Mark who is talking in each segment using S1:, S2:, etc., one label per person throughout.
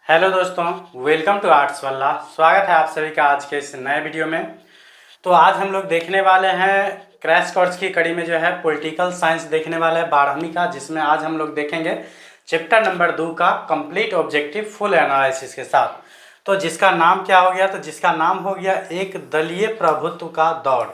S1: Hello दोस्तों, welcome to arts वाला। स्वागत है आप सभी का आज के इस नए वीडियो में। तो आज हम लोग देखने वाले हैं क्रैश कोर्स की कड़ी में जो है पॉलिटिकल साइंस देखने वाले हैं 12वीं का, जिसमें आज हम लोग देखेंगे चैप्टर नंबर 2 का कंप्लीट ऑब्जेक्टिव फुल एनालिसिस के साथ। तो जिसका नाम क्या हो गया, तो जिसका नाम हो गया एक दलीय प्रभुत्व का दौड़।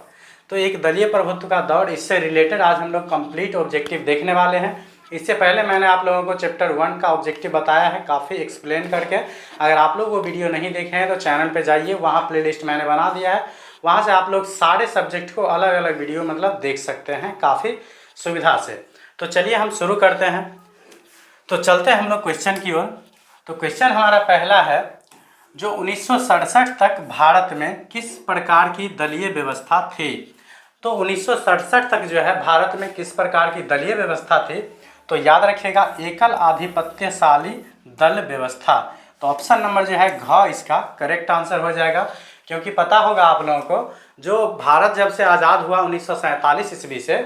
S1: तो एक दलीय प्रभुत्व का दौड़, इससे रिलेटेड आज हम लोग कंप्लीट ऑब्जेक्टिव देखने वाले हैं। इससे पहले मैंने आप लोगों को चैप्टर 1 का ऑब्जेक्टिव बताया है काफ़ी एक्सप्लेन करके। अगर आप लोग वो वीडियो नहीं देखे हैं तो चैनल पे जाइए, वहाँ प्लेलिस्ट मैंने बना दिया है, वहाँ से आप लोग सारे सब्जेक्ट को अलग अलग वीडियो देख सकते हैं काफ़ी सुविधा से। तो चलिए हम शुरू करते हैं। तो चलते हैं हम लोग क्वेश्चन की ओर। तो क्वेश्चन हमारा पहला है, जो 1967 तक भारत में किस प्रकार की दलीय व्यवस्था थी। तो 1967 तक जो है भारत में किस प्रकार की दलीय व्यवस्था थी, तो याद रखिएगा एकल आधिपत्यशाली दल व्यवस्था। तो ऑप्शन नंबर जो है घ इसका करेक्ट आंसर हो जाएगा। क्योंकि पता होगा आप लोगों को, जो भारत जब से आज़ाद हुआ 1947 ईस्वी से,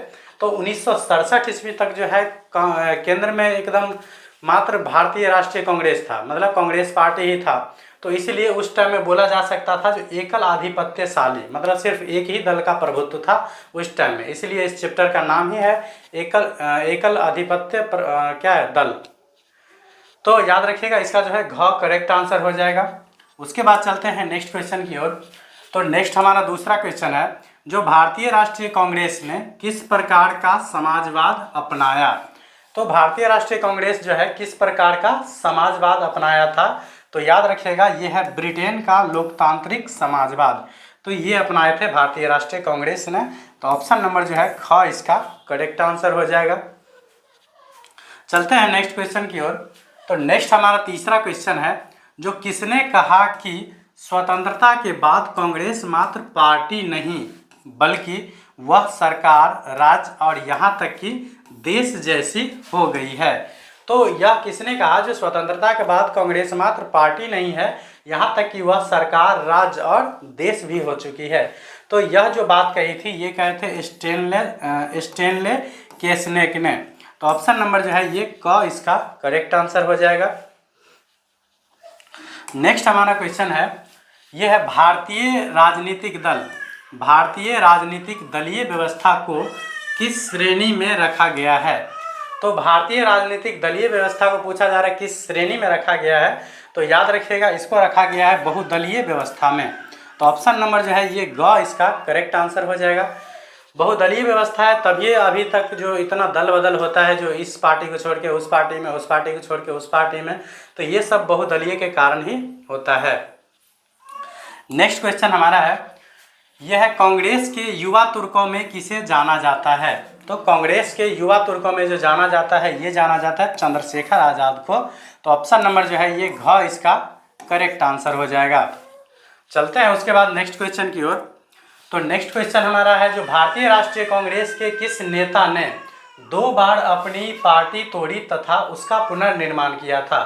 S1: तो 1967 ईस्वी तक जो है केंद्र में एकदम मात्र भारतीय राष्ट्रीय कांग्रेस था, मतलब कांग्रेस पार्टी ही था। तो इसलिए उस टाइम में बोला जा सकता था जो एकल आधिपत्यशाली, मतलब सिर्फ एक ही दल का प्रभुत्व था उस टाइम में। इसलिए इस चैप्टर का नाम ही है एकल आधिपत्य क्या है, दल। तो याद रखिएगा इसका जो है घ करेक्ट आंसर हो जाएगा। उसके बाद चलते हैं नेक्स्ट क्वेश्चन की ओर। तो नेक्स्ट हमारा दूसरा क्वेश्चन है, जो भारतीय राष्ट्रीय कांग्रेस ने किस प्रकार का समाजवाद अपनाया। तो भारतीय राष्ट्रीय कांग्रेस जो है किस प्रकार का समाजवाद अपनाया था, तो याद रखिएगा ये है ब्रिटेन का लोकतांत्रिक समाजवाद। तो ये अपनाए थे भारतीय राष्ट्रीय कांग्रेस ने। तो ऑप्शन नंबर जो है ख इसका करेक्ट आंसर हो जाएगा। चलते हैं नेक्स्ट क्वेश्चन की ओर। तो नेक्स्ट हमारा तीसरा क्वेश्चन है, जो किसने कहा कि स्वतंत्रता के बाद कांग्रेस मात्र पार्टी नहीं बल्कि वह सरकार, राज्य और यहाँ तक कि देश जैसी हो गई है। तो यह किसने कहा, जो स्वतंत्रता के बाद कांग्रेस मात्र पार्टी नहीं है, यहाँ तक कि वह सरकार, राज्य और देश भी हो चुकी है। तो यह जो बात कही थी ये कहे थे स्टेनले केसनेक ने। तो ऑप्शन नंबर जो है ये क इसका करेक्ट आंसर हो जाएगा। नेक्स्ट हमारा क्वेश्चन है, यह है भारतीय राजनीतिक दलीय व्यवस्था को किस श्रेणी में रखा गया है। तो भारतीय राजनीतिक दलीय व्यवस्था को पूछा जा रहा है किस श्रेणी में रखा गया है। तो याद रखिएगा इसको रखा गया है बहुदलीय व्यवस्था में। तो ऑप्शन नंबर जो है ये ग इसका करेक्ट आंसर हो जाएगा। बहुदलीय व्यवस्था है तभी अभी तक जो इतना दल बदल होता है, जो इस पार्टी को छोड़ के उस पार्टी में, उस पार्टी को छोड़ के उस पार्टी में, तो ये सब बहुदलीय के कारण ही होता है। नेक्स्ट क्वेश्चन हमारा है, यह है कांग्रेस के युवा तुर्कों में किसे जाना जाता है। तो कांग्रेस के युवा तुर्कों में जो जाना जाता है ये जाना जाता है चंद्रशेखर आज़ाद को। तो ऑप्शन नंबर जो है ये घ इसका करेक्ट आंसर हो जाएगा। चलते हैं उसके बाद नेक्स्ट क्वेश्चन की ओर। तो नेक्स्ट क्वेश्चन हमारा है, जो भारतीय राष्ट्रीय कांग्रेस के किस नेता ने 2 बार अपनी पार्टी तोड़ी तथा उसका पुनर्निर्माण किया था।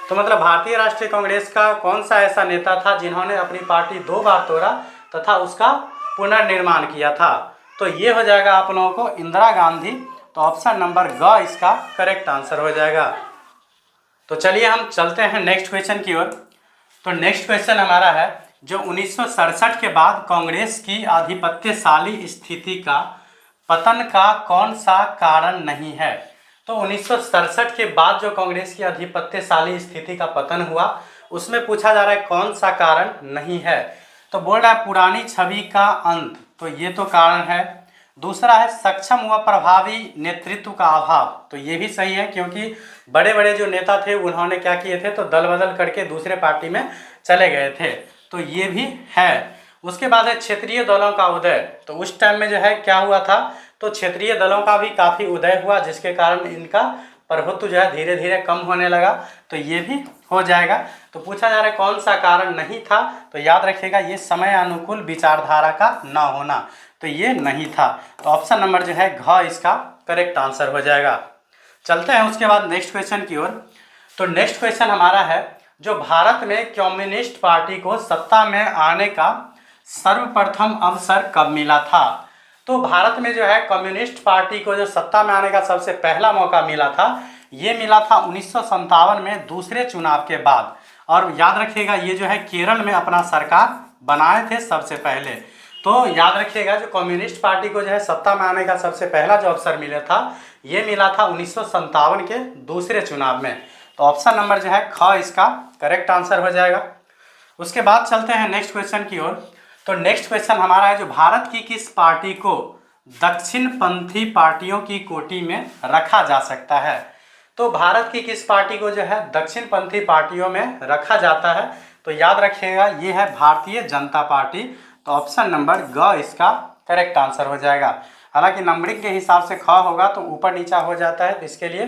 S1: तो मतलब भारतीय राष्ट्रीय कांग्रेस का कौन सा ऐसा नेता था जिन्होंने अपनी पार्टी 2 बार तोड़ा तथा उसका पुनर्निर्माण किया था। तो ये हो जाएगा आप लोगों को इंदिरा गांधी। तो ऑप्शन नंबर ग इसका करेक्ट आंसर हो जाएगा। तो चलिए हम चलते हैं नेक्स्ट क्वेश्चन की ओर। तो नेक्स्ट क्वेश्चन हमारा है, जो 1967 के बाद कांग्रेस की आधिपत्यशाली स्थिति का पतन का कौन सा कारण नहीं है। तो 1967 के बाद जो कांग्रेस की आधिपत्यशाली स्थिति का पतन हुआ उसमें पूछा जा रहा है कौन सा कारण नहीं है। तो बोल रहा है पुरानी छवि का अंत, तो ये तो कारण है। दूसरा है सक्षम व प्रभावी नेतृत्व का अभाव, तो ये भी सही है क्योंकि बड़े बड़े जो नेता थे उन्होंने क्या किए थे, तो दल बदल करके दूसरे पार्टी में चले गए थे, तो ये भी है। उसके बाद है क्षेत्रीय दलों का उदय। तो उस टाइम में जो है क्या हुआ था, तो क्षेत्रीय दलों का भी काफ़ी उदय हुआ जिसके कारण इनका प्रभुत्व जो है धीरे धीरे कम होने लगा, तो ये भी हो जाएगा। तो पूछा जा रहा है कौन सा कारण नहीं था, तो याद रखिएगा ये समय अनुकूल विचारधारा का ना होना, तो ये नहीं था। तो ऑप्शन नंबर जो है घ इसका करेक्ट आंसर हो जाएगा। चलते हैं उसके बाद नेक्स्ट क्वेश्चन की ओर। तो नेक्स्ट क्वेश्चन हमारा है, जो भारत में कम्युनिस्ट पार्टी को सत्ता में आने का सर्वप्रथम अवसर कब मिला था। तो भारत में जो है कम्युनिस्ट पार्टी को जो सत्ता में आने का सबसे पहला मौका मिला था ये मिला था 1957 में दूसरे चुनाव के बाद। और याद रखिएगा ये जो है केरल में अपना सरकार बनाए थे सबसे पहले। तो याद रखिएगा जो कम्युनिस्ट पार्टी को जो है सत्ता में आने का सबसे पहला जो अवसर मिला था ये मिला था 1957 के दूसरे चुनाव में। तो ऑप्शन नंबर जो है ख इसका करेक्ट आंसर हो जाएगा। उसके बाद चलते हैं नेक्स्ट क्वेश्चन की ओर। तो नेक्स्ट क्वेश्चन हमारा है जो भारत की किस पार्टी को दक्षिणपंथी पार्टियों की कोटि में रखा जा सकता है। तो भारत की किस पार्टी को जो है दक्षिणपंथी पार्टियों में रखा जाता है। तो याद रखिएगा ये है भारतीय जनता पार्टी। तो ऑप्शन नंबर ग इसका करेक्ट आंसर हो जाएगा। हालांकि नंबरिंग के हिसाब से ख होगा तो ऊपर नीचा हो जाता है, तो इसके लिए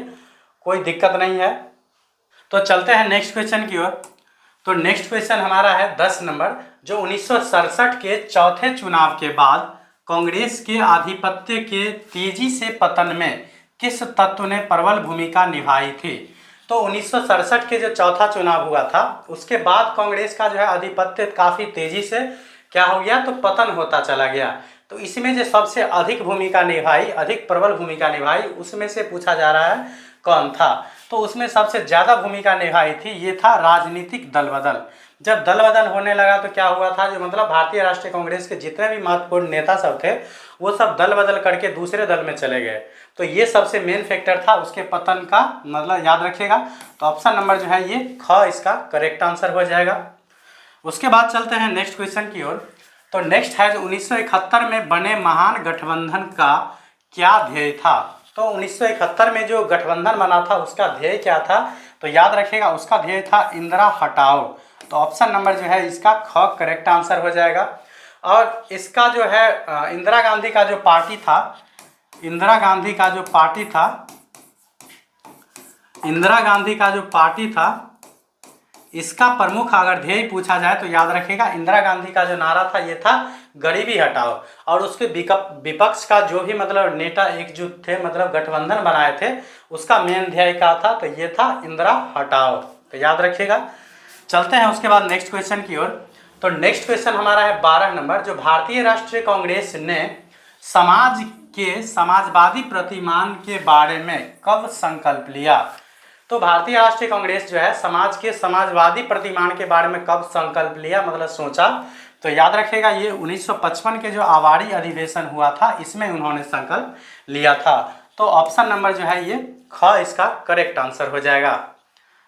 S1: कोई दिक्कत नहीं है। तो चलते हैं नेक्स्ट क्वेश्चन की ओर। तो नेक्स्ट क्वेश्चन हमारा है 10 नंबर, जो 1967 के चौथे चुनाव के बाद कांग्रेस के आधिपत्य के तेजी से पतन में किस तत्व ने प्रबल भूमिका निभाई थी। तो 1967 के जो चौथा चुनाव हुआ था उसके बाद कांग्रेस का जो है आधिपत्य काफ़ी तेजी से क्या हो गया, तो पतन होता चला गया। तो इसमें जो सबसे अधिक भूमिका निभाई, अधिक प्रबल भूमिका निभाई, उसमें से पूछा जा रहा है कौन था। तो उसमें सबसे ज़्यादा भूमिका निभाई थी ये था राजनीतिक दल बदल। जब दल बदल होने लगा तो क्या हुआ था, जो मतलब भारतीय राष्ट्रीय कांग्रेस के जितने भी महत्वपूर्ण नेता सब थे वो सब दल बदल करके दूसरे दल में चले गए। तो ये सबसे मेन फैक्टर था उसके पतन का, मतलब याद रखिएगा। तो ऑप्शन नंबर जो है ये ख इसका करेक्ट आंसर हो जाएगा। उसके बाद चलते हैं नेक्स्ट क्वेश्चन की ओर। तो नेक्स्ट है जो 1971 में बने महान गठबंधन का क्या ध्येय था। तो 1971 में जो गठबंधन बना था उसका ध्येय क्या था। तो याद रखिएगा उसका ध्येय था इंदिरा हटाओ। तो ऑप्शन नंबर जो है इसका ख करेक्ट आंसर हो जाएगा। और इसका जो है इंदिरा गांधी का जो पार्टी था, इंदिरा गांधी का जो पार्टी था इसका प्रमुख अगर ध्येय पूछा जाए तो याद रखिएगा इंदिरा गांधी का जो नारा था ये था गरीबी हटाओ। और उसके विपक्ष का जो भी मतलब नेता एकजुट थे, मतलब गठबंधन बनाए थे, उसका मेन ध्येय क्या था, तो ये था इंदिरा हटाओ। तो याद रखिएगा। चलते हैं उसके बाद नेक्स्ट क्वेश्चन की ओर। तो नेक्स्ट क्वेश्चन हमारा है 12 नंबर, जो भारतीय राष्ट्रीय कांग्रेस ने समाज के समाजवादी प्रतिमान के बारे में कब संकल्प लिया। तो भारतीय राष्ट्रीय कांग्रेस जो है समाज के समाजवादी प्रतिमान के बारे में कब संकल्प लिया, मतलब सोचा। तो याद रखिएगा ये 1955 के जो आवारी अधिवेशन हुआ था इसमें उन्होंने संकल्प लिया था। तो ऑप्शन नंबर जो है ये ख इसका करेक्ट आंसर हो जाएगा।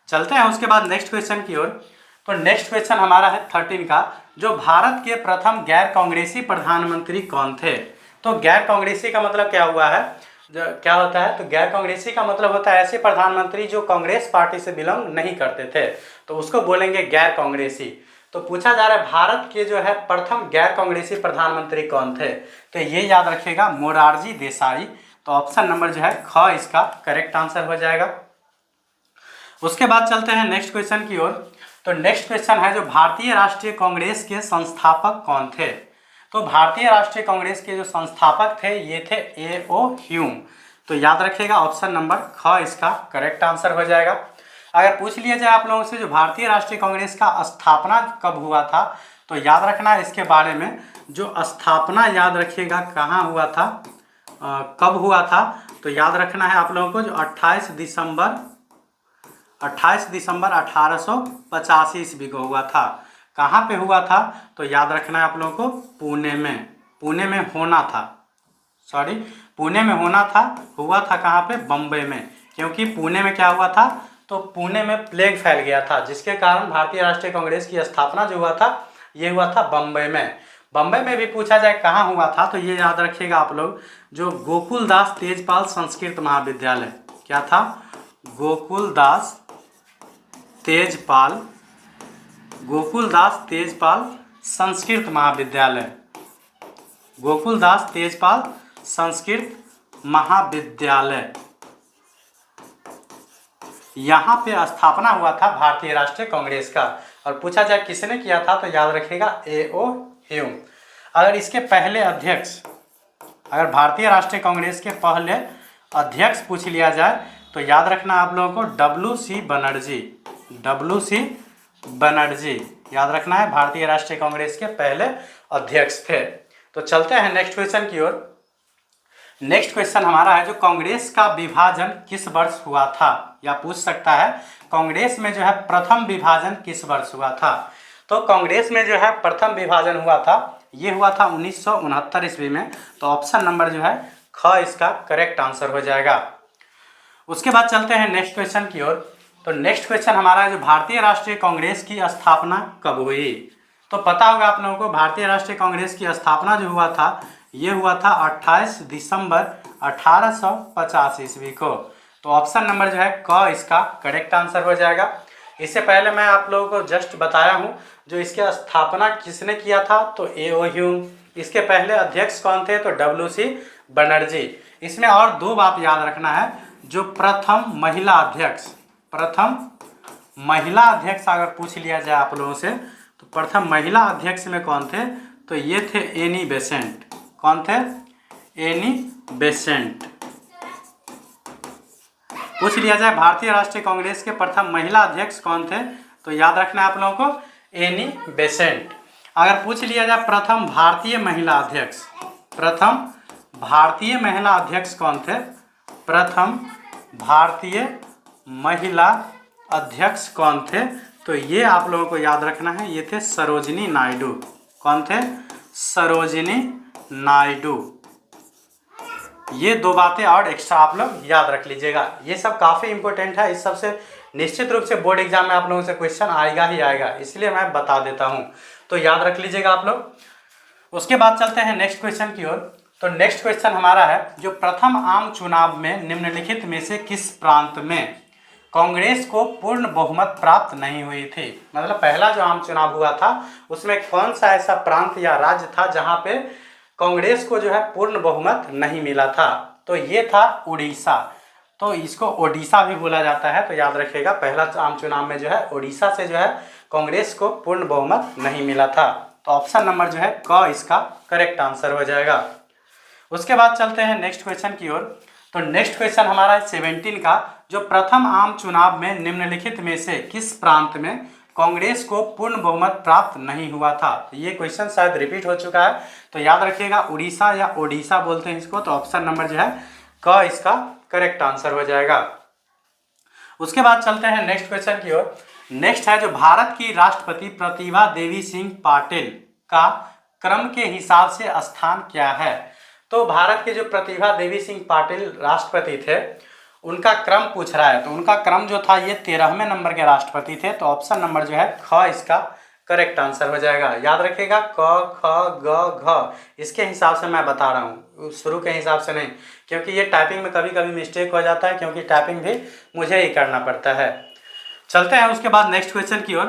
S1: चलते हैं उसके बाद नेक्स्ट क्वेश्चन की ओर। तो नेक्स्ट क्वेश्चन हमारा है 13 का, जो भारत के प्रथम गैर कांग्रेसी प्रधानमंत्री कौन थे। तो गैर कांग्रेसी का मतलब क्या हुआ है, क्या होता है, तो गैर कांग्रेसी का मतलब होता है ऐसे प्रधानमंत्री जो कांग्रेस पार्टी से बिलोंग नहीं करते थे, तो उसको बोलेंगे गैर कांग्रेसी। तो पूछा जा रहा है भारत के जो है प्रथम गैर कांग्रेसी प्रधानमंत्री कौन थे। तो ये याद रखिएगा मोरारजी देसाई। तो ऑप्शन नंबर जो है ख इसका करेक्ट आंसर हो जाएगा। उसके बाद चलते हैं नेक्स्ट क्वेश्चन की ओर। तो नेक्स्ट क्वेश्चन है जो भारतीय राष्ट्रीय कांग्रेस के संस्थापक कौन थे। तो भारतीय राष्ट्रीय कांग्रेस के जो संस्थापक थे ये थे A.O. ह्यूम। तो याद रखिएगा ऑप्शन नंबर ख इसका करेक्ट आंसर हो जाएगा। अगर पूछ लिया जाए आप लोगों से जो भारतीय राष्ट्रीय कांग्रेस का स्थापना कब हुआ था, तो याद रखना है इसके बारे में। जो स्थापना याद रखिएगा कहाँ हुआ था, कब हुआ था, तो याद रखना है आप लोगों को जो 28 दिसंबर 1885 ईस्वी को हुआ था। कहाँ पे हुआ था, तो याद रखना है आप लोगों को पुणे में होना था, पुणे में होना था। हुआ था कहाँ पे, बम्बई में, क्योंकि पुणे में क्या हुआ था, तो पुणे में प्लेग फैल गया था, जिसके कारण भारतीय राष्ट्रीय कांग्रेस की स्थापना जो हुआ था ये हुआ था बम्बई में। बम्बई में भी पूछा जाए कहाँ हुआ था, तो ये याद रखिएगा आप लोग, जो गोकुलदास तेजपाल संस्कृत महाविद्यालय, क्या था, गोकुलदास तेजपाल संस्कृत महाविद्यालय, गोकुलदास तेजपाल संस्कृत महाविद्यालय, यहाँ पे स्थापना हुआ था भारतीय राष्ट्रीय कांग्रेस का। और पूछा जाए किसने किया था, तो याद रखिएगा A.O. ह्यूम। अगर इसके पहले अध्यक्ष, अगर भारतीय राष्ट्रीय कांग्रेस के पहले अध्यक्ष पूछ लिया जाए तो याद रखना आप लोगों को W.C. बनर्जी याद रखना है, भारतीय राष्ट्रीय कांग्रेस के पहले अध्यक्ष थे। तो चलते हैं नेक्स्ट क्वेश्चन की ओर। नेक्स्ट क्वेश्चन हमारा है जो कांग्रेस का विभाजन किस वर्ष हुआ था, या पूछ सकता है कांग्रेस में जो है प्रथम विभाजन किस वर्ष हुआ था। तो कांग्रेस में जो है प्रथम विभाजन हुआ था, ये हुआ था 1969 ईस्वी में। तो ऑप्शन नंबर जो है ख इसका करेक्ट आंसर हो जाएगा। उसके बाद चलते हैं नेक्स्ट क्वेश्चन की ओर। तो नेक्स्ट क्वेश्चन हमारा है जो भारतीय राष्ट्रीय कांग्रेस की स्थापना कब हुई। तो पता होगा आप लोगों को भारतीय राष्ट्रीय कांग्रेस की स्थापना जो हुआ था ये हुआ था 28 दिसंबर 1850 ईस्वी को। तो ऑप्शन नंबर जो है क इसका करेक्ट आंसर हो जाएगा। इससे पहले मैं आप लोगों को जस्ट बताया हूँ जो इसकी स्थापना किसने किया था, तो ए.ओ. ह्यूम। इसके पहले अध्यक्ष कौन थे, तो W.C. बनर्जी। इसमें और दो बात याद रखना है, जो प्रथम महिला अध्यक्ष अगर पूछ लिया जाए आप लोगों से, तो प्रथम महिला अध्यक्ष में कौन थे, तो ये थे एनी बेसेंट। कौन थे, एनी बेसेंट। पूछ लिया जाए भारतीय राष्ट्रीय कांग्रेस के प्रथम महिला अध्यक्ष कौन थे, तो याद रखना है आप लोगों को एनी बेसेंट। अगर पूछ लिया जाए प्रथम भारतीय महिला अध्यक्ष कौन थे, प्रथम भारतीय महिला अध्यक्ष कौन थे, तो ये आप लोगों को याद रखना है, ये थे सरोजिनी नायडू। कौन थे, सरोजिनी नायडू। ये दो बातें और एक्स्ट्रा आप लोग याद रख लीजिएगा, ये सब काफ़ी इंपॉर्टेंट है। इस सबसे निश्चित रूप से बोर्ड एग्जाम में आप लोगों से क्वेश्चन आएगा ही आएगा, इसलिए मैं बता देता हूँ, तो याद रख लीजिएगा आप लोग। उसके बाद चलते हैं नेक्स्ट क्वेश्चन की ओर। तो नेक्स्ट क्वेश्चन हमारा है जो प्रथम आम चुनाव में निम्नलिखित में से किस प्रांत में कांग्रेस को पूर्ण बहुमत प्राप्त नहीं हुई थी। मतलब पहला जो आम चुनाव हुआ था उसमें कौन सा ऐसा प्रांत या राज्य था जहाँ पे कांग्रेस को जो है पूर्ण बहुमत नहीं मिला था, तो ये था उड़ीसा। तो इसको ओडिशा भी बोला जाता है, तो याद रखिएगा पहला आम चुनाव में जो है उड़ीसा से जो है कांग्रेस को पूर्ण बहुमत नहीं मिला था। तो ऑप्शन नंबर जो है क इसका करेक्ट आंसर हो जाएगा। उसके बाद चलते हैं नेक्स्ट क्वेश्चन की ओर। तो नेक्स्ट क्वेश्चन हमारा है 17 का, जो प्रथम आम चुनाव में निम्नलिखित में से किस प्रांत में कांग्रेस को पूर्ण बहुमत प्राप्त नहीं हुआ था। तो ये क्वेश्चन शायद रिपीट हो चुका है, तो याद रखिएगा उड़ीसा या ओडिशा बोलते हैं इसको। तो ऑप्शन नंबर जो है क इसका करेक्ट आंसर हो जाएगा। उसके बाद चलते हैं नेक्स्ट क्वेश्चन की ओर। नेक्स्ट है जो भारत की राष्ट्रपति प्रतिभा देवी सिंह पाटिल का क्रम के हिसाब से स्थान क्या है। तो भारत के जो प्रतिभा देवी सिंह पाटिल राष्ट्रपति थे उनका क्रम पूछ रहा है, तो उनका क्रम जो था ये 13वें नंबर के राष्ट्रपति थे। तो ऑप्शन नंबर जो है ख इसका करेक्ट आंसर हो जाएगा। याद रखिएगा क ख ग घ इसके हिसाब से मैं बता रहा हूँ, शुरू के हिसाब से नहीं, क्योंकि ये टाइपिंग में कभी कभी मिस्टेक हो जाता है, क्योंकि टाइपिंग भी मुझे ही करना पड़ता है। चलते हैं उसके बाद नेक्स्ट क्वेश्चन की ओर।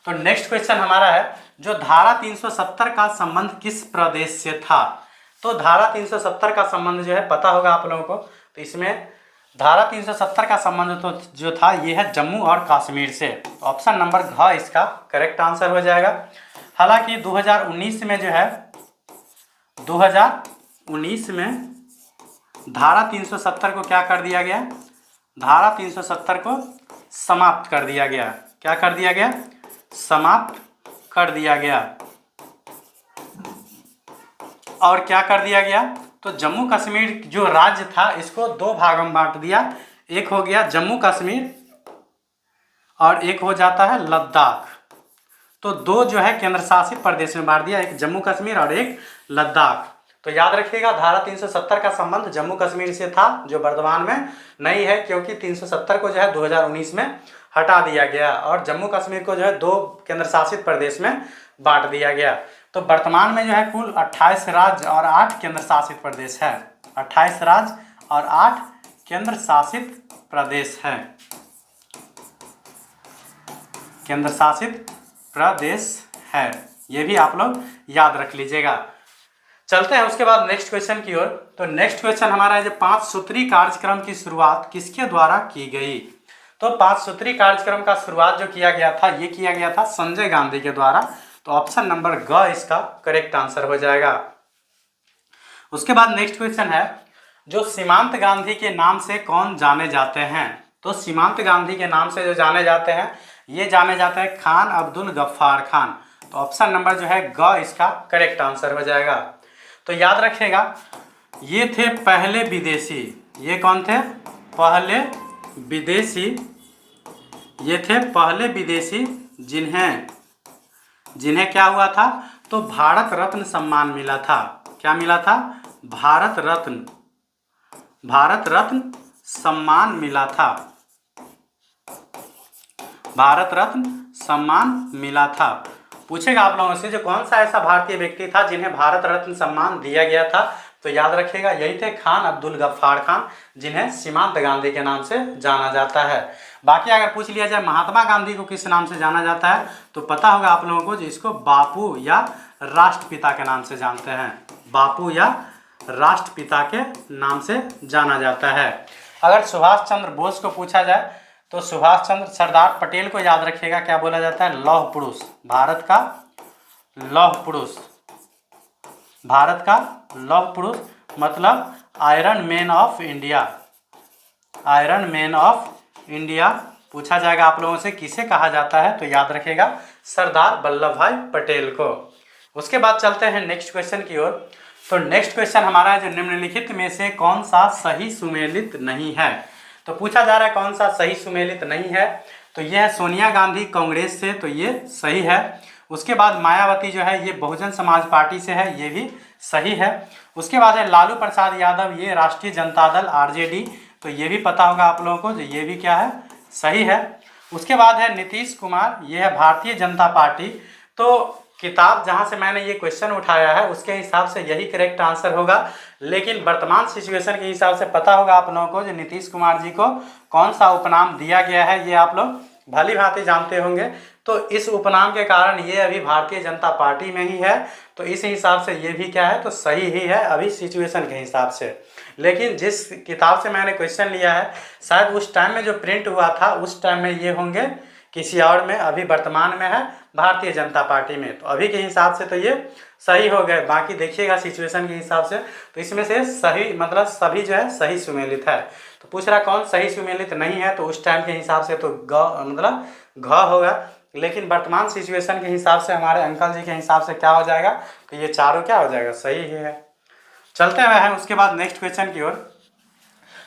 S1: तो नेक्स्ट क्वेश्चन हमारा है जो धारा 370 का संबंध किस प्रदेश से था। तो धारा 370 का संबंध जो है पता होगा आप लोगों को, तो इसमें धारा 370 का संबंध तो जो था ये है जम्मू और कश्मीर से। तो ऑप्शन नंबर घ इसका करेक्ट आंसर हो जाएगा। हालांकि 2019 में जो है 2019 में धारा 370 को क्या कर दिया गया, धारा 370 को समाप्त कर दिया गया। क्या कर दिया गया, समाप्त कर दिया गया। और क्या कर दिया गया, तो जम्मू कश्मीर जो राज्य था इसको दो भागों में बांट दिया, एक हो गया जम्मू कश्मीर और एक हो जाता है लद्दाख। तो दो जो है केंद्र शासित प्रदेश में बांट दिया, एक जम्मू कश्मीर और एक लद्दाख। तो याद रखिएगा धारा 370 का संबंध जम्मू कश्मीर से था, जो वर्तमान में नहीं है, क्योंकि 370 को जो है 2019 में हटा दिया गया और जम्मू कश्मीर को जो है दो केंद्र शासित प्रदेश में बांट दिया गया। तो वर्तमान में जो है कुल 28 राज्य और 8 केंद्र शासित प्रदेश है। 28 राज्य और 8 केंद्र शासित प्रदेश है, केंद्र शासित प्रदेश है, ये भी आप लोग याद रख लीजिएगा। चलते हैं उसके बाद नेक्स्ट क्वेश्चन की ओर। तो नेक्स्ट क्वेश्चन हमारा है जो 5 सूत्री कार्यक्रम की शुरुआत किसके द्वारा की गई। तो 5 सूत्री कार्यक्रम का शुरुआत जो किया गया था ये किया गया था संजय गांधी के द्वारा। तो ऑप्शन नंबर ग इसका करेक्ट आंसर हो जाएगा। उसके बाद नेक्स्ट क्वेश्चन है जो सीमांत गांधी के नाम से कौन जाने जाते हैं। तो सीमांत गांधी के नाम से जो जाने जाते हैं ये जाने जाते हैं खान अब्दुल गफ्फार खान। तो ऑप्शन नंबर जो है ग इसका करेक्ट आंसर हो जाएगा। तो याद रखिएगा ये थे पहले विदेशी। ये कौन थे? पहले विदेशी। ये थे पहले विदेशी जिन्हें क्या हुआ था? तो भारत रत्न सम्मान मिला था। क्या मिला था? भारत रत्न सम्मान मिला था। भारत रत्न सम्मान मिला था। पूछेगा आप लोगों से जो कौन सा ऐसा भारतीय व्यक्ति था जिन्हें भारत रत्न सम्मान दिया गया था? तो याद रखिएगा यही थे खान अब्दुल गफ्फार खान, जिन्हें सीमांत गांधी के नाम से जाना जाता है। बाकी अगर पूछ लिया जाए महात्मा गांधी को किस नाम से जाना जाता है, तो पता होगा आप लोगों को जिसको बापू या राष्ट्रपिता के नाम से जानते हैं। बापू या राष्ट्रपिता के नाम से जाना जाता है। अगर सुभाष चंद्र बोस को पूछा जाए तो सुभाष चंद्र सरदार पटेल को याद रखिएगा क्या बोला जाता है? लौह पुरुष। भारत का लौह पुरुष। भारत का लौह पुरुष मतलब iron man of India. Iron man of India पूछा जाएगा आप लोगों से किसे कहा जाता है, तो याद रखिएगा सरदार वल्लभ भाई पटेल को। उसके बाद चलते हैं नेक्स्ट क्वेश्चन की ओर। तो नेक्स्ट क्वेश्चन हमारा है जो निम्नलिखित में से कौन सा सही सुमेलित नहीं है। तो पूछा जा रहा है कौन सा सही सुमेलित नहीं है, तो यह है सोनिया गांधी कांग्रेस से, तो ये सही है। उसके बाद मायावती जो है ये बहुजन समाज पार्टी से है, ये भी सही है। उसके बाद है लालू प्रसाद यादव, ये राष्ट्रीय जनता दल आरजेडी, तो ये भी पता होगा आप लोगों को, जो ये भी क्या है? सही है। उसके बाद है नीतीश कुमार, ये है भारतीय जनता पार्टी। तो किताब जहाँ से मैंने ये क्वेश्चन उठाया है उसके हिसाब से यही करेक्ट आंसर होगा, लेकिन वर्तमान सिचुएशन के हिसाब से पता होगा आप लोगों को जो नीतीश कुमार जी को कौन सा उपनाम दिया गया है, ये आप लोग भली भांति जानते होंगे। तो इस उपनाम के कारण ये अभी भारतीय जनता पार्टी में ही है, तो इस हिसाब से ये भी क्या है? तो सही ही है अभी सिचुएशन के हिसाब से। लेकिन जिस किताब से मैंने क्वेश्चन लिया है शायद उस टाइम में जो प्रिंट हुआ था उस टाइम में ये होंगे किसी और में, अभी वर्तमान में है भारतीय जनता पार्टी में, तो अभी के हिसाब से तो ये सही हो गए। बाकी देखिएगा सिचुएशन के हिसाब से, तो इसमें से सही मतलब सभी जो है सही सुमेलित है। तो पूछ रहा कौन सही सुमेलित नहीं है, तो उस टाइम के हिसाब से तो ग मतलब घ होगा, लेकिन वर्तमान सिचुएशन के हिसाब से हमारे अंकल जी के हिसाब से क्या हो जाएगा? तो ये चारों क्या हो जाएगा? सही ही है। चलते हुए हैं उसके बाद नेक्स्ट क्वेश्चन की ओर।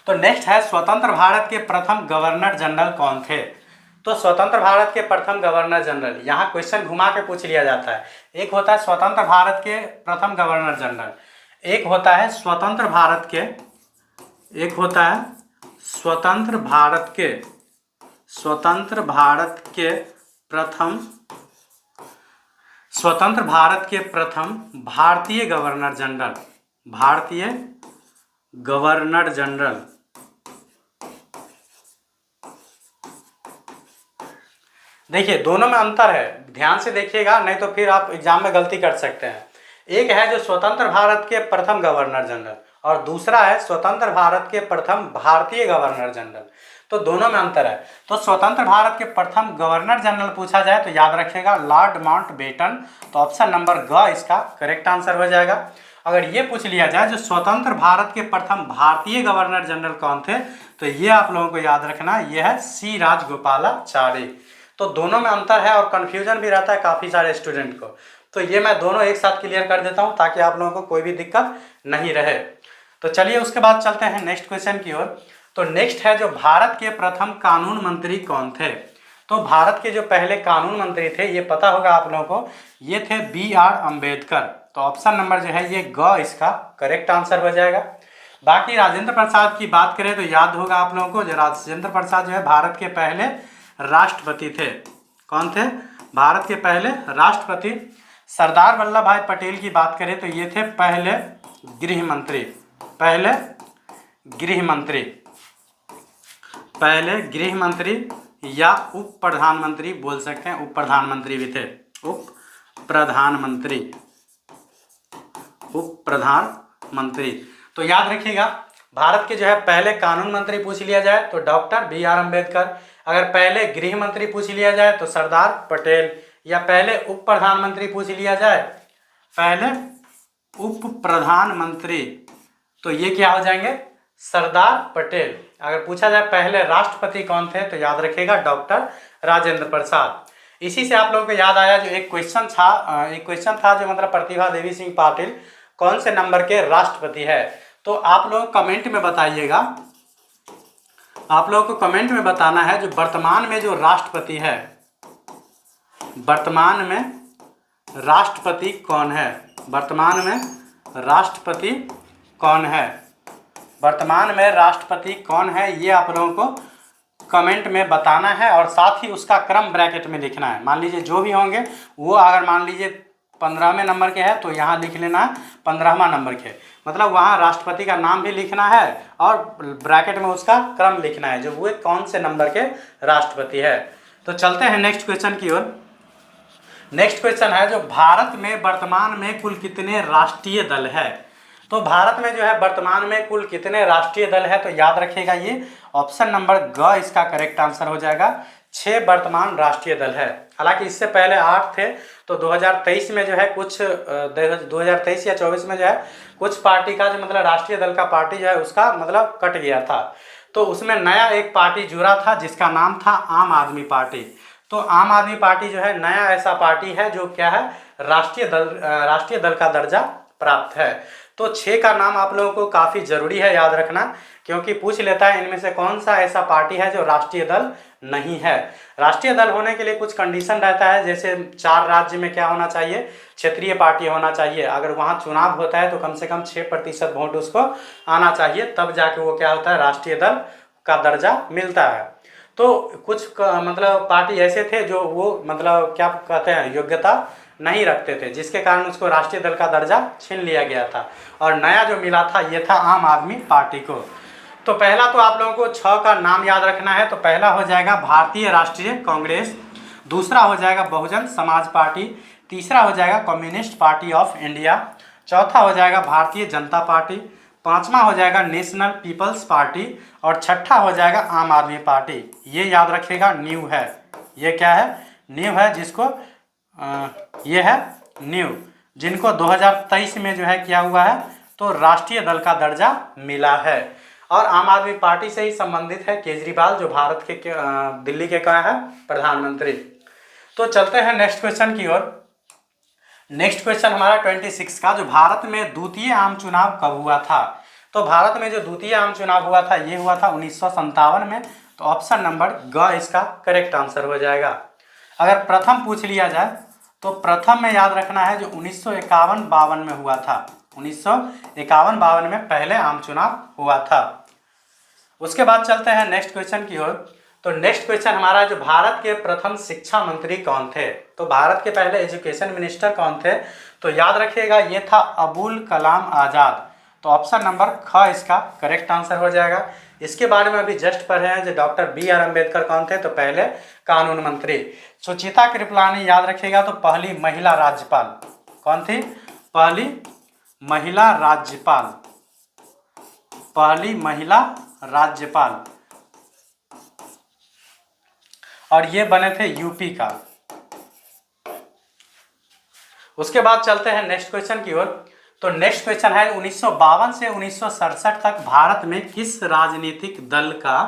S1: तो नेक्स्ट है स्वतंत्र भारत के प्रथम गवर्नर जनरल कौन थे? तो स्वतंत्र भारत के प्रथम गवर्नर जनरल, यहाँ क्वेश्चन घुमा के पूछ लिया जाता है। एक होता है स्वतंत्र भारत के प्रथम गवर्नर जनरल, एक होता है स्वतंत्र भारत के, एक होता है स्वतंत्र भारत के प्रथम भारतीय गवर्नर जनरल। भारतीय गवर्नर जनरल। देखिए दोनों में अंतर है, ध्यान से देखिएगा नहीं तो फिर आप एग्जाम में गलती कर सकते हैं। एक है जो स्वतंत्र भारत के प्रथम गवर्नर जनरल और दूसरा है स्वतंत्र भारत के प्रथम भारतीय गवर्नर जनरल, तो दोनों में अंतर है। तो स्वतंत्र भारत के प्रथम गवर्नर जनरल पूछा जाए तो याद रखिएगा लॉर्ड माउंटबेटन, तो ऑप्शन नंबर ग इसका करेक्ट आंसर हो जाएगा। अगर ये पूछ लिया जाए जो स्वतंत्र भारत के प्रथम भारतीय गवर्नर जनरल कौन थे, तो ये आप लोगों को याद रखना ये है सी राजगोपालाचारी। तो दोनों में अंतर है और कन्फ्यूजन भी रहता है काफ़ी सारे स्टूडेंट को, तो ये मैं दोनों एक साथ क्लियर कर देता हूँ ताकि आप लोगों को कोई भी दिक्कत नहीं रहे। तो चलिए उसके बाद चलते हैं नेक्स्ट क्वेश्चन की ओर। तो नेक्स्ट है जो भारत के प्रथम कानून मंत्री कौन थे? तो भारत के जो पहले कानून मंत्री थे ये पता होगा आप लोगों को, ये थे BR अम्बेडकर, तो ऑप्शन नंबर जो है ये ग इसका करेक्ट आंसर हो जाएगा। बाकी राजेंद्र प्रसाद की बात करें तो याद होगा आप लोगों को जो राजेंद्र प्रसाद जो है भारत के पहले राष्ट्रपति थे। कौन थे? भारत के पहले राष्ट्रपति। सरदार वल्लभ भाई पटेल की बात करें तो ये थे पहले गृह मंत्री। पहले गृह मंत्री या उप प्रधानमंत्री बोल सकते हैं, उप प्रधानमंत्री भी थे, उप प्रधानमंत्री। तो याद रखिएगा भारत के जो है पहले कानून मंत्री पूछ लिया जाए तो डॉक्टर BR अम्बेडकर, अगर पहले गृह मंत्री पूछ लिया जाए तो सरदार पटेल, या पहले उप प्रधानमंत्री पूछ लिया जाए, पहले उप प्रधानमंत्री, तो ये क्या हो जाएंगे? सरदार पटेल। अगर पूछा जाए पहले राष्ट्रपति कौन थे तो याद रखिएगा डॉक्टर राजेंद्र प्रसाद। इसी से आप लोगों को याद आया जो एक क्वेश्चन था जो मतलब प्रतिभा देवी सिंह पाटिल कौन से नंबर के राष्ट्रपति है, तो आप लोग कमेंट में बताइएगा, आप लोगों को कमेंट में बताना है जो वर्तमान में जो राष्ट्रपति है, वर्तमान में राष्ट्रपति कौन है, वर्तमान में राष्ट्रपति कौन है, वर्तमान में राष्ट्रपति कौन है, ये आप लोगों को कमेंट में बताना है। और साथ ही उसका क्रम ब्रैकेट में लिखना है। मान लीजिए जो भी होंगे वो अगर मान लीजिए 15वें नंबर के हैं तो यहाँ लिख लेना है 15वां नंबर के, मतलब वहाँ राष्ट्रपति का नाम भी लिखना है और ब्रैकेट में उसका क्रम लिखना है जो वो कौन से नंबर के राष्ट्रपति है। तो चलते हैं नेक्स्ट क्वेश्चन की ओर। नेक्स्ट क्वेश्चन है जो भारत में वर्तमान में कुल कितने राष्ट्रीय दल है। तो भारत में जो है वर्तमान में कुल कितने राष्ट्रीय दल है, तो याद रखिएगा ये ऑप्शन नंबर ग इसका करेक्ट आंसर हो जाएगा। 6 वर्तमान राष्ट्रीय दल है। हालांकि इससे पहले 8 थे, तो 2023 में जो है कुछ 2023 या 24 में जो है कुछ पार्टी का जो मतलब राष्ट्रीय दल का पार्टी जो है उसका मतलब कट गया था, तो उसमें नया एक पार्टी जुड़ा था जिसका नाम था आम आदमी पार्टी। तो आम आदमी पार्टी जो है नया ऐसा पार्टी है जो क्या है राष्ट्रीय दल का दर्जा प्राप्त है। तो 6 का नाम आप लोगों को काफ़ी ज़रूरी है याद रखना, क्योंकि पूछ लेता है इनमें से कौन सा ऐसा पार्टी है जो राष्ट्रीय दल नहीं है। राष्ट्रीय दल होने के लिए कुछ कंडीशन रहता है, जैसे 4 राज्य में क्या होना चाहिए, क्षेत्रीय पार्टी होना चाहिए। अगर वहाँ चुनाव होता है तो कम से कम 6% वोट उसको आना चाहिए, तब जाके वो क्या होता है राष्ट्रीय दल का दर्जा मिलता है। तो कुछ मतलब पार्टी ऐसे थे जो वो मतलब क्या कहते हैं योग्यता नहीं रखते थे, जिसके कारण उसको राष्ट्रीय दल का दर्जा छीन लिया गया था, और नया जो मिला था ये था आम आदमी पार्टी को। तो पहला तो आप लोगों को 6 का नाम याद रखना है। तो पहला हो जाएगा भारतीय राष्ट्रीय कांग्रेस, दूसरा हो जाएगा बहुजन समाज पार्टी, तीसरा हो जाएगा कम्युनिस्ट पार्टी ऑफ इंडिया, चौथा हो जाएगा भारतीय जनता पार्टी, पांचवा हो जाएगा नेशनल पीपल्स पार्टी, और छठा हो जाएगा आम आदमी पार्टी। ये याद रखिएगा न्यू है, ये क्या है न्यू है, जिसको ये है न्यू, जिनको 2023 में जो है किया हुआ है तो राष्ट्रीय दल का दर्जा मिला है। और आम आदमी पार्टी से ही संबंधित है केजरीवाल, जो भारत के दिल्ली के क्या है प्रधानमंत्री। तो चलते हैं नेक्स्ट क्वेश्चन की ओर। नेक्स्ट क्वेश्चन हमारा 26 का, जो भारत में द्वितीय आम चुनाव कब हुआ था। तो भारत में जो द्वितीय आम चुनाव हुआ था ये हुआ था 1957 में। तो ऑप्शन नंबर ग इसका करेक्ट आंसर हो जाएगा। अगर प्रथम पूछ लिया जाए तो प्रथम में याद रखना है जो 1951-52 में हुआ था। 1951-52 में पहले आम चुनाव हुआ था। उसके बाद चलते हैं नेक्स्ट क्वेश्चन की ओर। तो नेक्स्ट क्वेश्चन हमारा जो भारत के प्रथम शिक्षा मंत्री कौन थे। तो भारत के पहले एजुकेशन मिनिस्टर कौन थे, तो याद रखिएगा ये था अबुल कलाम आज़ाद। तो ऑप्शन नंबर ख इसका करेक्ट आंसर हो जाएगा। इसके बारे में अभी जस्ट पढ़े हैं जो डॉक्टर BR अम्बेडकर कौन थे, तो पहले कानून मंत्री। सुचिता कृपलानी याद रखिएगा, तो पहली महिला राज्यपाल कौन थी, पहली महिला राज्यपाल, पहली महिला राज्यपाल, और ये बने थे यूपी का। उसके बाद चलते हैं नेक्स्ट क्वेश्चन की ओर। तो नेक्स्ट क्वेश्चन है 1952 से 1967 तक भारत में किस राजनीतिक दल का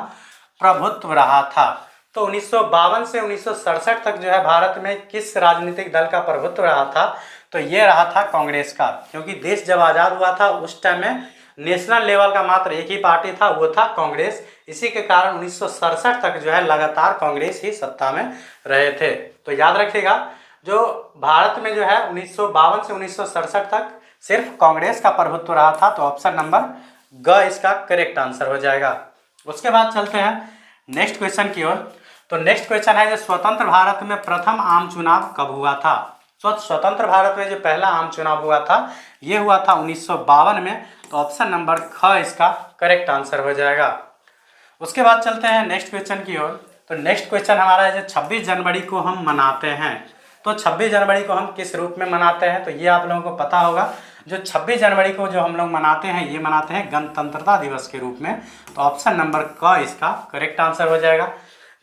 S1: प्रभुत्व रहा था। तो 1952 से 1967 तक जो है भारत में किस राजनीतिक दल का प्रभुत्व रहा था, तो ये रहा था कांग्रेस का। क्योंकि देश जब आज़ाद हुआ था उस टाइम में नेशनल लेवल का मात्र एक ही पार्टी था, वो था कांग्रेस। इसी के कारण 1967 तक जो है लगातार कांग्रेस ही सत्ता में रहे थे। तो याद रखिएगा जो भारत में जो है 1952 से 1967 तक सिर्फ कांग्रेस का प्रभुत्व रहा था। तो ऑप्शन नंबर ग इसका करेक्ट आंसर हो जाएगा। उसके बाद चलते हैं नेक्स्ट क्वेश्चन की ओर। तो नेक्स्ट क्वेश्चन है जो स्वतंत्र भारत में प्रथम आम चुनाव कब हुआ था। स्वतंत्र भारत में जो पहला आम चुनाव हुआ था ये हुआ था 1952 में। तो ऑप्शन नंबर ख इसका करेक्ट आंसर हो जाएगा। उसके बाद चलते हैं नेक्स्ट क्वेश्चन की ओर। तो नेक्स्ट क्वेश्चन हमारा है जो 26 जनवरी को हम मनाते हैं। तो 26 जनवरी को हम किस रूप में मनाते हैं, तो ये आप लोगों को पता होगा। जो 26 जनवरी को जो हम लोग मनाते हैं ये मनाते हैं गणतंत्रता दिवस के रूप में। तो ऑप्शन नंबर क इसका करेक्ट आंसर हो जाएगा।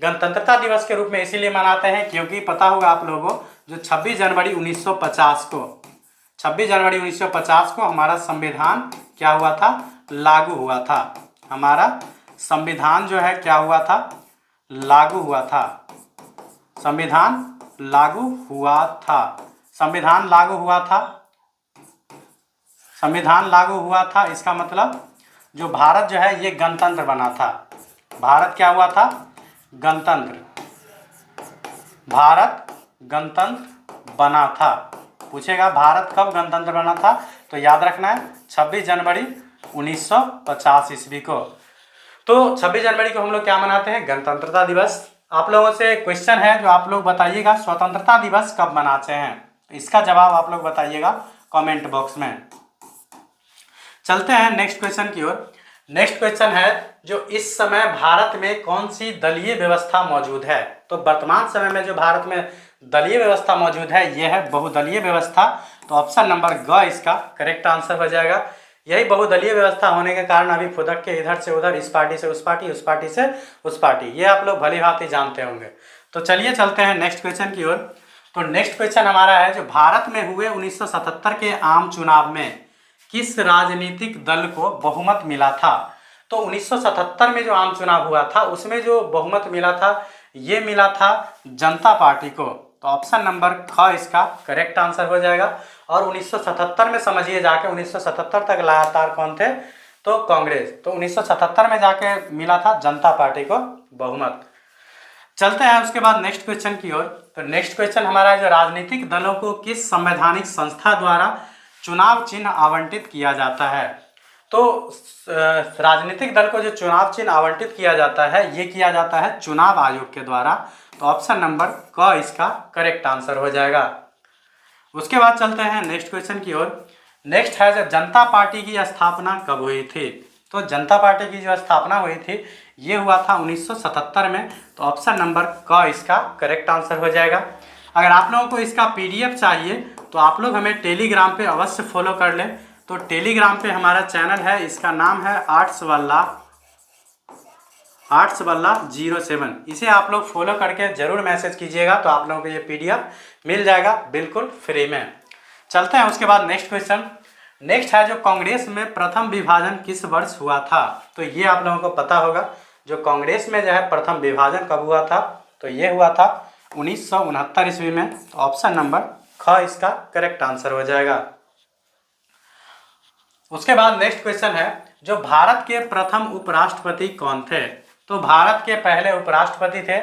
S1: गणतंत्रता दिवस के रूप में इसीलिए मनाते हैं क्योंकि पता होगा आप लोगों को जो 26 जनवरी 1950 को हमारा संविधान क्या हुआ था, लागू हुआ था। हमारा संविधान जो है क्या हुआ था, लागू हुआ था। संविधान लागू हुआ था। संविधान लागू हुआ था संविधान लागू हुआ था, इसका मतलब जो भारत जो है ये गणतंत्र बना था। भारत क्या हुआ था? गणतंत्र। भारत गणतंत्र बना था। पूछेगा भारत कब गणतंत्र बना था, तो याद रखना है 26 जनवरी 1950 ईस्वी को। तो 26 जनवरी को हम लोग क्या मनाते हैं? गणतंत्रता दिवस। आप लोगों से क्वेश्चन है जो आप लोग बताइएगा, स्वतंत्रता दिवस कब मनाते हैं? इसका जवाब आप लोग बताइएगा कमेंट बॉक्स में। चलते हैं नेक्स्ट क्वेश्चन की ओर। नेक्स्ट क्वेश्चन है जो इस समय भारत में कौन सी दलीय व्यवस्था मौजूद है? तो वर्तमान समय में जो भारत में दलीय व्यवस्था मौजूद है यह है बहुदलीय व्यवस्था। तो ऑप्शन नंबर ग इसका करेक्ट आंसर हो जाएगा। यही बहुदलीय व्यवस्था होने के कारण अभी फुदक के इधर से उधर, इस पार्टी से उस पार्टी, उस पार्टी से उस पार्टी, ये आप लोग भली भांति जानते होंगे। तो चलिए चलते हैं नेक्स्ट क्वेश्चन की ओर। तो नेक्स्ट क्वेश्चन हमारा है जो भारत में हुए 1977 के आम चुनाव में किस राजनीतिक दल को बहुमत मिला था? तो 1977 में जो आम चुनाव हुआ था उसमें जो बहुमत मिला था ये मिला था जनता पार्टी को। तो ऑप्शन नंबर ख इसका करेक्ट आंसर हो जाएगा। और 1977 में समझिए जाके 1977 तक लगातार कौन थे? तो कांग्रेस। तो 1977 में जाके मिला था जनता पार्टी को बहुमत। चलते हैं उसके बाद नेक्स्ट क्वेश्चन की ओर। तो नेक्स्ट क्वेश्चन हमारा है जो राजनीतिक दलों को किस संवैधानिक संस्था द्वारा चुनाव चिन्ह आवंटित किया जाता है? तो राजनीतिक दल को जो चुनाव चिन्ह आवंटित किया जाता है ये किया जाता है चुनाव आयोग के द्वारा। तो ऑप्शन नंबर क इसका करेक्ट आंसर हो जाएगा। उसके बाद चलते हैं नेक्स्ट क्वेश्चन की ओर। नेक्स्ट है जब जनता पार्टी की स्थापना कब हुई थी? तो जनता पार्टी की जो स्थापना हुई थी ये हुआ था 1977 में। तो ऑप्शन नंबर क इसका करेक्ट आंसर हो जाएगा। अगर आप लोगों को इसका पीडीएफ चाहिए तो आप लोग हमें टेलीग्राम पे अवश्य फॉलो कर लें। तो टेलीग्राम पे हमारा चैनल है, इसका नाम है आर्ट्स वल्लाह 07। इसे आप लोग फॉलो करके जरूर मैसेज कीजिएगा तो आप लोगों को ये पीडीएफ मिल जाएगा बिल्कुल फ्री में। चलते हैं उसके बाद नेक्स्ट क्वेश्चन। नेक्स्ट है जो कांग्रेस में प्रथम विभाजन किस वर्ष हुआ था? तो ये आप लोगों को पता होगा जो कांग्रेस में जो है प्रथम विभाजन कब हुआ था? तो ये हुआ था 1969 ईस्वी में। तो ऑप्शन नंबर ख इसका करेक्ट आंसर हो जाएगा। उसके बाद नेक्स्ट क्वेश्चन है जो भारत के प्रथम उपराष्ट्रपति कौन थे? तो भारत के पहले उपराष्ट्रपति थे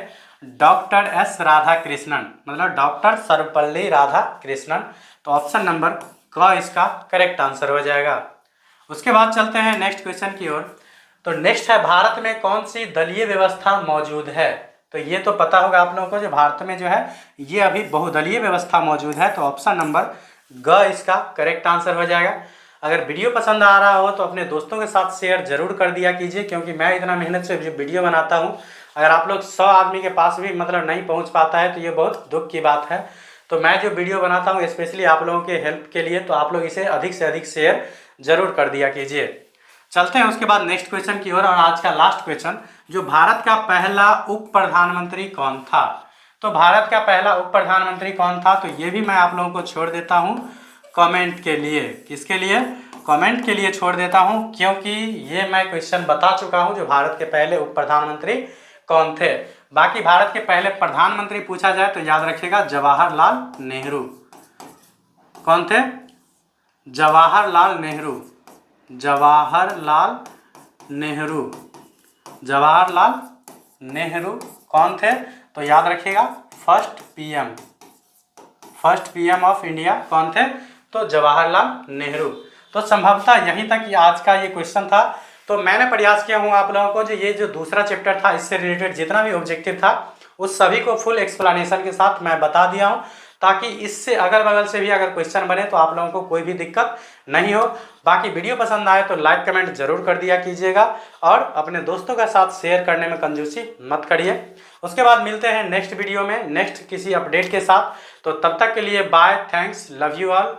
S1: डॉक्टर एस राधाकृष्णन, मतलब डॉक्टर सर्वपल्ली राधाकृष्णन। तो ऑप्शन नंबर क इसका करेक्ट आंसर हो जाएगा। उसके बाद चलते हैं नेक्स्ट क्वेश्चन की ओर। तो नेक्स्ट है भारत में कौन सी दलीय व्यवस्था मौजूद है? तो ये तो पता होगा आप लोगों को जो भारत में जो है ये अभी बहुदलीय व्यवस्था मौजूद है। तो ऑप्शन नंबर ग इसका करेक्ट आंसर हो जाएगा। अगर वीडियो पसंद आ रहा हो तो अपने दोस्तों के साथ शेयर जरूर कर दिया कीजिए, क्योंकि मैं इतना मेहनत से जो वीडियो बनाता हूँ अगर आप लोग 100 आदमी के पास भी मतलब नहीं पहुँच पाता है तो ये बहुत दुख की बात है। तो मैं जो वीडियो बनाता हूँ स्पेशली आप लोगों के हेल्प के लिए, तो आप लोग इसे अधिक से अधिक शेयर जरूर कर दिया कीजिए। चलते हैं उसके बाद नेक्स्ट क्वेश्चन की ओर। और आज का लास्ट क्वेश्चन, जो भारत का पहला उप प्रधानमंत्री कौन था? तो भारत का पहला उप प्रधानमंत्री कौन था? तो ये भी मैं आप लोगों को छोड़ देता हूँ कमेंट के लिए। किसके लिए? कमेंट के लिए छोड़ देता हूँ, क्योंकि ये मैं क्वेश्चन बता चुका हूँ जो भारत के पहले उप प्रधानमंत्री कौन थे। बाकी भारत के पहले प्रधानमंत्री पूछा जाए तो याद रखिएगा जवाहरलाल नेहरू। कौन थे? जवाहरलाल नेहरू। जवाहरलाल नेहरू। जवाहरलाल नेहरू कौन थे? तो याद रखिएगा फर्स्ट पीएम ऑफ इंडिया कौन थे? तो जवाहरलाल नेहरू। तो संभवतः यहीं तक कि आज का ये क्वेश्चन था। तो मैंने प्रयास किया हूँ आप लोगों को जो ये जो दूसरा चैप्टर था इससे रिलेटेड जितना भी ऑब्जेक्टिव था उस सभी को फुल एक्सप्लेनेशन के साथ मैं बता दिया हूँ, ताकि इससे अगल बगल से भी अगर क्वेश्चन बने तो आप लोगों को कोई भी दिक्कत नहीं हो। बाकी वीडियो पसंद आए तो लाइक कमेंट जरूर कर दिया कीजिएगा और अपने दोस्तों के साथ शेयर करने में कंजूसी मत करिए। उसके बाद मिलते हैं नेक्स्ट वीडियो में नेक्स्ट किसी अपडेट के साथ। तो तब तक के लिए bye, thanks, love you all.